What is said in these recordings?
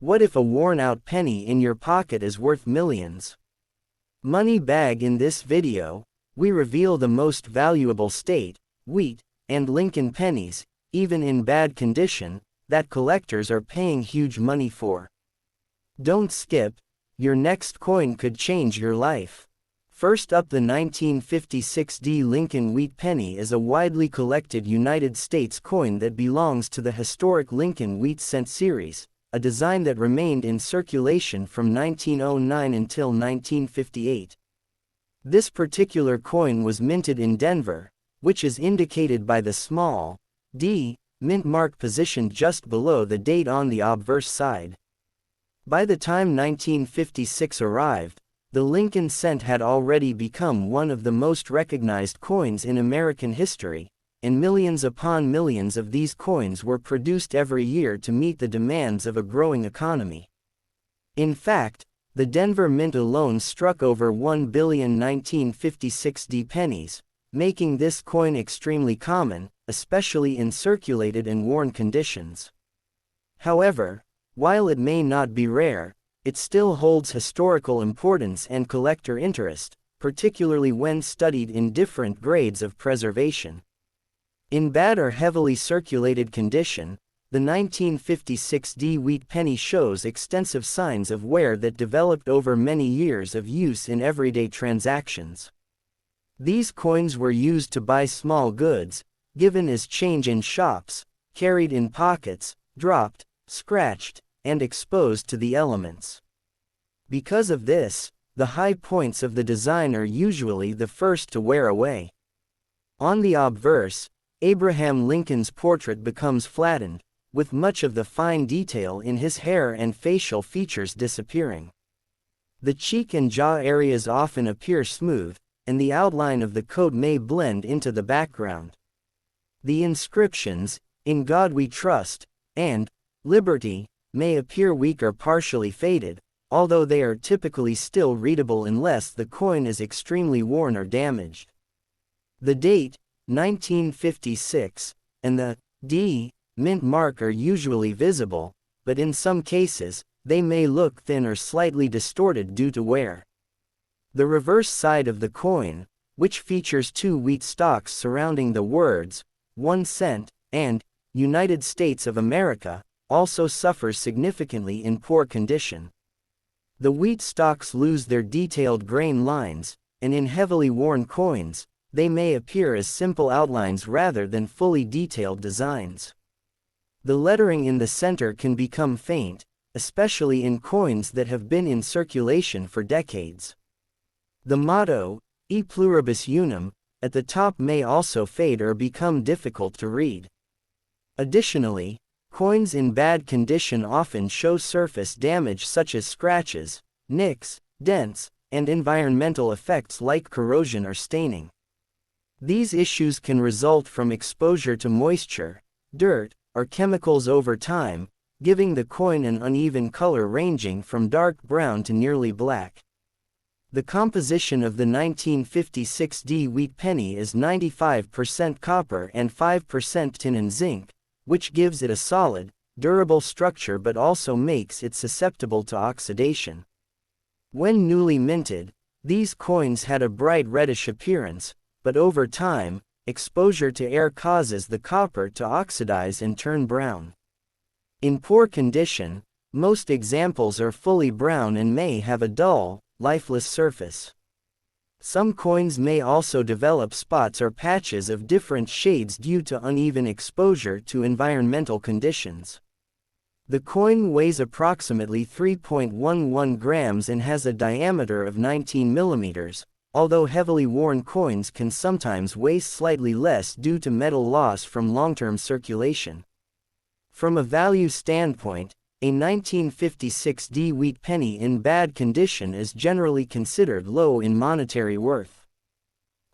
What if a worn-out penny in your pocket is worth millions? Money Bag. In this video, we reveal the most valuable state, wheat, and Lincoln pennies, even in bad condition, that collectors are paying huge money for. Don't skip, your next coin could change your life. First up, the 1956 Lincoln wheat penny is a widely collected United States coin that belongs to the historic Lincoln wheat cent series, a design that remained in circulation from 1909 until 1958. This particular coin was minted in Denver, which is indicated by the small D mint mark positioned just below the date on the obverse side. By the time 1956 arrived, the Lincoln cent had already become one of the most recognized coins in American history, and millions upon millions of these coins were produced every year to meet the demands of a growing economy. In fact, the Denver Mint alone struck over 1 billion 1956 pennies, making this coin extremely common, especially in circulated and worn conditions. However, while it may not be rare, it still holds historical importance and collector interest, particularly when studied in different grades of preservation. In bad or heavily circulated condition, the 1956 wheat penny shows extensive signs of wear that developed over many years of use in everyday transactions. These coins were used to buy small goods, given as change in shops, carried in pockets, dropped, scratched, and exposed to the elements. Because of this, the high points of the design are usually the first to wear away. On the obverse, Abraham Lincoln's portrait becomes flattened, with much of the fine detail in his hair and facial features disappearing. The cheek and jaw areas often appear smooth, and the outline of the coat may blend into the background. The inscriptions, "In God We Trust," and "Liberty," may appear weak or partially faded, although they are typically still readable unless the coin is extremely worn or damaged. The date, 1956, and the D mint mark are usually visible, but in some cases, they may look thin or slightly distorted due to wear. The reverse side of the coin, which features two wheat stalks surrounding the words, 1 cent, and United States of America, also suffers significantly in poor condition. The wheat stalks lose their detailed grain lines, and in heavily worn coins, they may appear as simple outlines rather than fully detailed designs. The lettering in the center can become faint, especially in coins that have been in circulation for decades. The motto, E pluribus unum, at the top may also fade or become difficult to read. Additionally, coins in bad condition often show surface damage such as scratches, nicks, dents, and environmental effects like corrosion or staining. These issues can result from exposure to moisture, dirt, or chemicals over time, giving the coin an uneven color ranging from dark brown to nearly black. The composition of the 1956 wheat penny is 95% copper and 5% tin and zinc, which gives it a solid, durable structure but also makes it susceptible to oxidation. When newly minted, these coins had a bright reddish appearance, but over time, exposure to air causes the copper to oxidize and turn brown. In poor condition, most examples are fully brown and may have a dull, lifeless surface. Some coins may also develop spots or patches of different shades due to uneven exposure to environmental conditions. The coin weighs approximately 3.11 grams and has a diameter of 19 millimeters, although heavily worn coins can sometimes weigh slightly less due to metal loss from long-term circulation. From a value standpoint, a 1956 wheat penny in bad condition is generally considered low in monetary worth.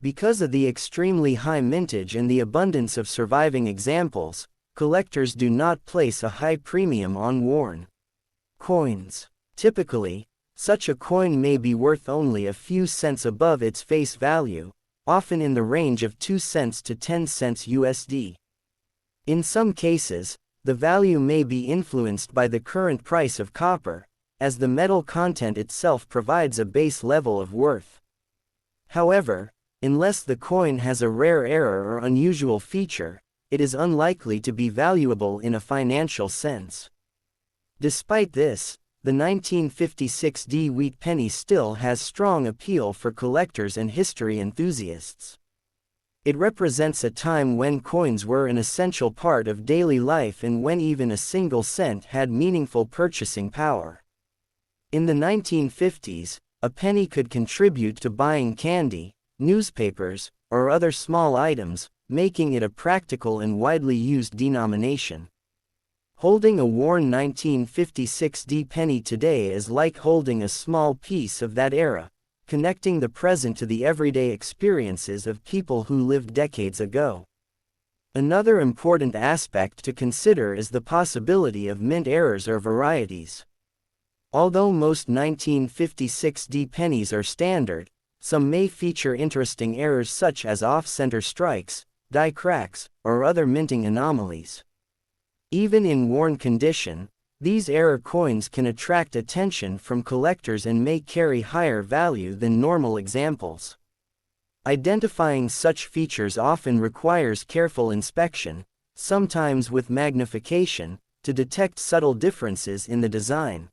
Because of the extremely high mintage and the abundance of surviving examples, collectors do not place a high premium on worn coins. Typically, such a coin may be worth only a few cents above its face value, often in the range of 2 cents to 10 cents USD. In some cases, the value may be influenced by the current price of copper, as the metal content itself provides a base level of worth. However, unless the coin has a rare error or unusual feature, it is unlikely to be valuable in a financial sense. Despite this, the 1956 wheat penny still has strong appeal for collectors and history enthusiasts. It represents a time when coins were an essential part of daily life and when even a single cent had meaningful purchasing power. In the 1950s, a penny could contribute to buying candy, newspapers, or other small items, making it a practical and widely used denomination. Holding a worn 1956 penny today is like holding a small piece of that era, connecting the present to the everyday experiences of people who lived decades ago. Another important aspect to consider is the possibility of mint errors or varieties. Although most 1956 pennies are standard, some may feature interesting errors such as off-center strikes, die cracks, or other minting anomalies. Even in worn condition, these error coins can attract attention from collectors and may carry higher value than normal examples. Identifying such features often requires careful inspection, sometimes with magnification, to detect subtle differences in the design.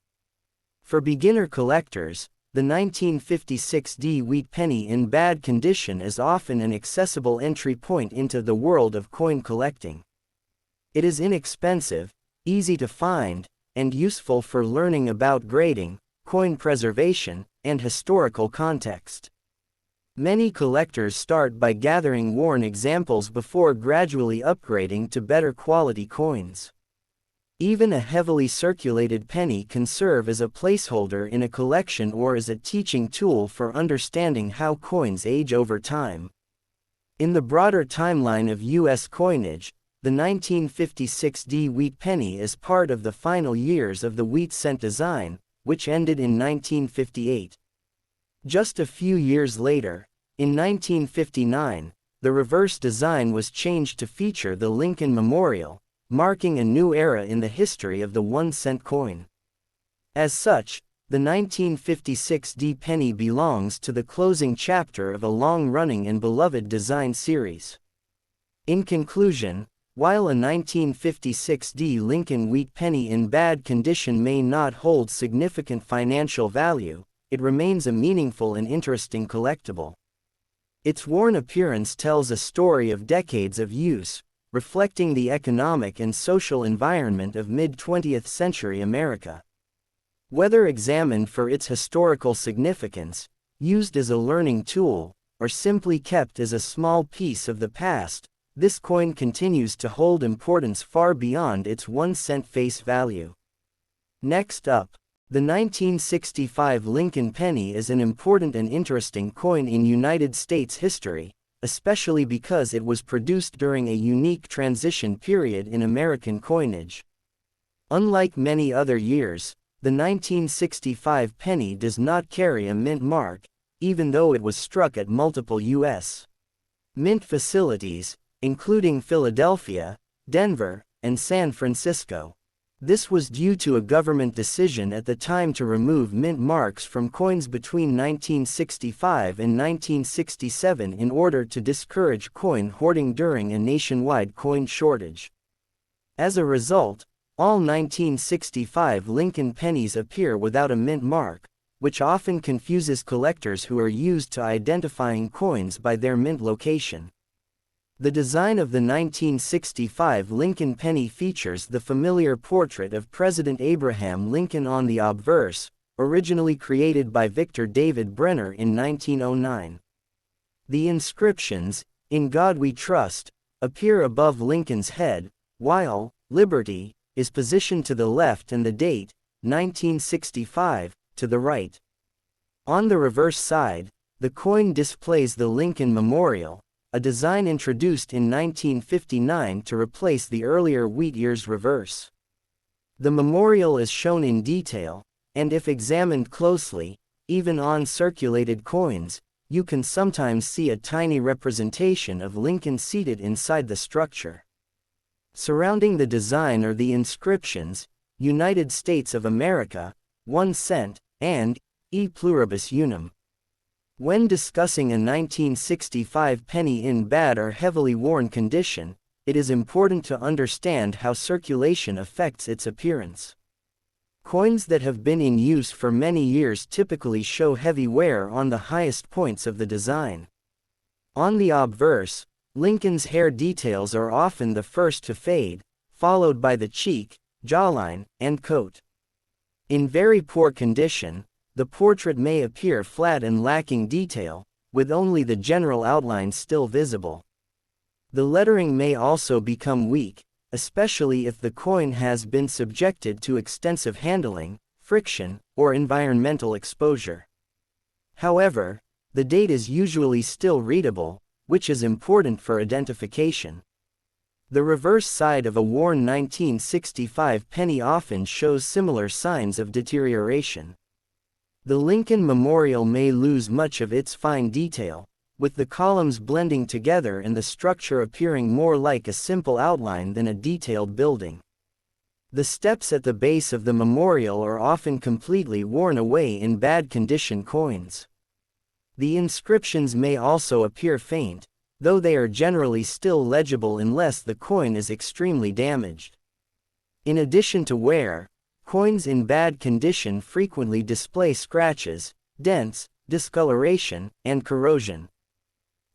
For beginner collectors, the 1956 wheat penny in bad condition is often an accessible entry point into the world of coin collecting. It is inexpensive, easy to find, and useful for learning about grading, coin preservation, and historical context. Many collectors start by gathering worn examples before gradually upgrading to better quality coins. Even a heavily circulated penny can serve as a placeholder in a collection or as a teaching tool for understanding how coins age over time. In the broader timeline of U.S. coinage, the 1956 wheat penny is part of the final years of the wheat cent design, which ended in 1958. Just a few years later, in 1959, the reverse design was changed to feature the Lincoln Memorial, marking a new era in the history of the 1-cent coin. As such, the 1956 penny belongs to the closing chapter of a long-running and beloved design series. In conclusion, while a 1956 Lincoln wheat penny in bad condition may not hold significant financial value, it remains a meaningful and interesting collectible. Its worn appearance tells a story of decades of use, reflecting the economic and social environment of mid-20th century America. Whether examined for its historical significance, used as a learning tool, or simply kept as a small piece of the past, this coin continues to hold importance far beyond its 1-cent face value. Next up, the 1965 Lincoln penny is an important and interesting coin in United States history, especially because it was produced during a unique transition period in American coinage. Unlike many other years, the 1965 penny does not carry a mint mark, even though it was struck at multiple U.S. mint facilities, including Philadelphia, Denver, and San Francisco. This was due to a government decision at the time to remove mint marks from coins between 1965 and 1967 in order to discourage coin hoarding during a nationwide coin shortage. As a result, all 1965 Lincoln pennies appear without a mint mark, which often confuses collectors who are used to identifying coins by their mint location. The design of the 1965 Lincoln penny features the familiar portrait of President Abraham Lincoln on the obverse, originally created by Victor David Brenner in 1909. The inscriptions, "In God We Trust," appear above Lincoln's head, while "Liberty" is positioned to the left and the date, 1965, to the right. On the reverse side, the coin displays the Lincoln Memorial, a design introduced in 1959 to replace the earlier wheat ears reverse. The memorial is shown in detail, and if examined closely, even on circulated coins, you can sometimes see a tiny representation of Lincoln seated inside the structure. Surrounding the design are the inscriptions, United States of America, 1 cent, and E pluribus unum. When discussing a 1965 penny in bad or heavily worn condition, it is important to understand how circulation affects its appearance. Coins that have been in use for many years typically show heavy wear on the highest points of the design. On the obverse, Lincoln's hair details are often the first to fade, followed by the cheek, jawline, and coat. In very poor condition, the portrait may appear flat and lacking detail, with only the general outline still visible. The lettering may also become weak, especially if the coin has been subjected to extensive handling, friction, or environmental exposure. However, the date is usually still readable, which is important for identification. The reverse side of a worn 1965 penny often shows similar signs of deterioration. The Lincoln Memorial may lose much of its fine detail, with the columns blending together and the structure appearing more like a simple outline than a detailed building. The steps at the base of the memorial are often completely worn away in bad condition coins. The inscriptions may also appear faint, though they are generally still legible unless the coin is extremely damaged. In addition to wear, coins in bad condition frequently display scratches, dents, discoloration, and corrosion.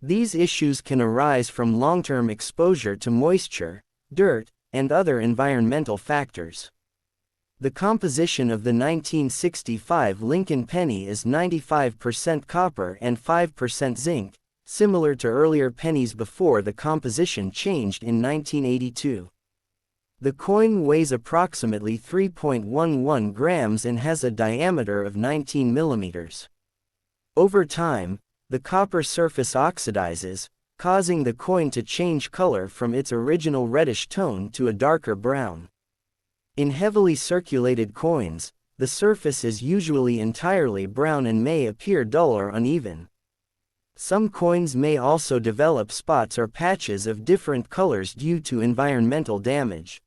These issues can arise from long-term exposure to moisture, dirt, and other environmental factors. The composition of the 1965 Lincoln penny is 95% copper and 5% zinc, similar to earlier pennies before the composition changed in 1982. The coin weighs approximately 3.11 grams and has a diameter of 19 millimeters. Over time, the copper surface oxidizes, causing the coin to change color from its original reddish tone to a darker brown. In heavily circulated coins, the surface is usually entirely brown and may appear dull or uneven. Some coins may also develop spots or patches of different colors due to environmental damage.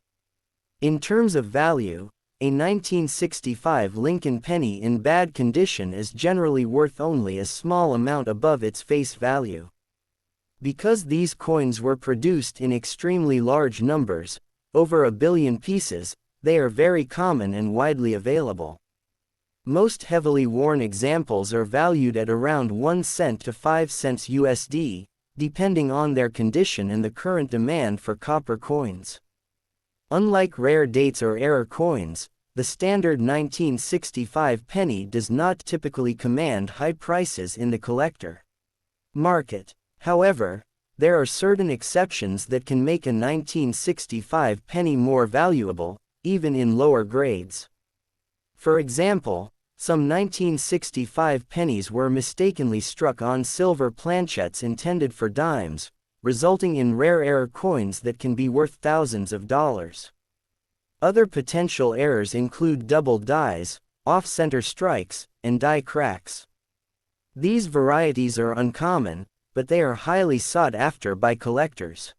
In terms of value, a 1965 Lincoln penny in bad condition is generally worth only a small amount above its face value. Because these coins were produced in extremely large numbers, over 1 billion pieces, they are very common and widely available. Most heavily worn examples are valued at around 1 cent to 5 cents USD, depending on their condition and the current demand for copper coins. Unlike rare dates or error coins, the standard 1965 penny does not typically command high prices in the collector market. However, there are certain exceptions that can make a 1965 penny more valuable, even in lower grades. For example, some 1965 pennies were mistakenly struck on silver planchettes intended for dimes, resulting in rare error coins that can be worth thousands of dollars. Other potential errors include double dies, off-center strikes, and die cracks. These varieties are uncommon, but they are highly sought after by collectors.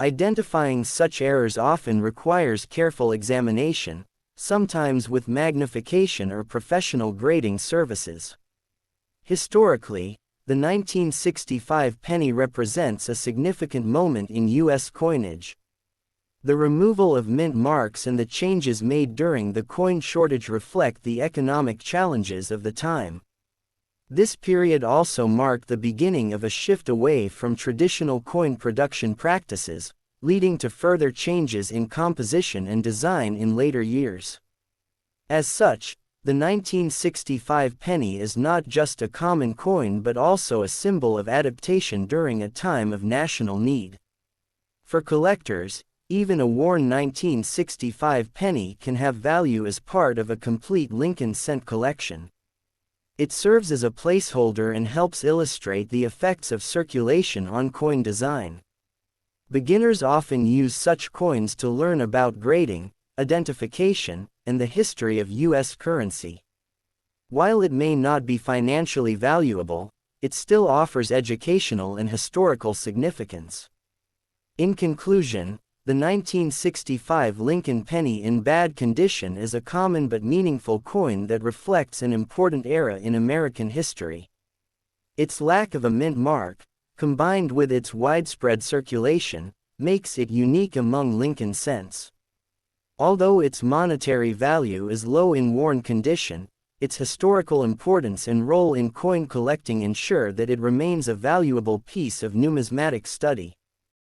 Identifying such errors often requires careful examination, sometimes with magnification or professional grading services. Historically, the 1965 penny represents a significant moment in U.S. coinage. The removal of mint marks and the changes made during the coin shortage reflect the economic challenges of the time. This period also marked the beginning of a shift away from traditional coin production practices, leading to further changes in composition and design in later years. As such, the 1965 penny is not just a common coin but also a symbol of adaptation during a time of national need. For collectors, even a worn 1965 penny can have value as part of a complete Lincoln cent collection. It serves as a placeholder and helps illustrate the effects of circulation on coin design. Beginners often use such coins to learn about grading, identification, and the history of U.S. currency. While it may not be financially valuable, it still offers educational and historical significance. In conclusion, The 1965 Lincoln penny in bad condition is a common but meaningful coin that reflects an important era in American history. Its lack of a mint mark, combined with its widespread circulation, makes it unique among Lincoln cents. Although its monetary value is low in worn condition, its historical importance and role in coin collecting ensure that it remains a valuable piece of numismatic study.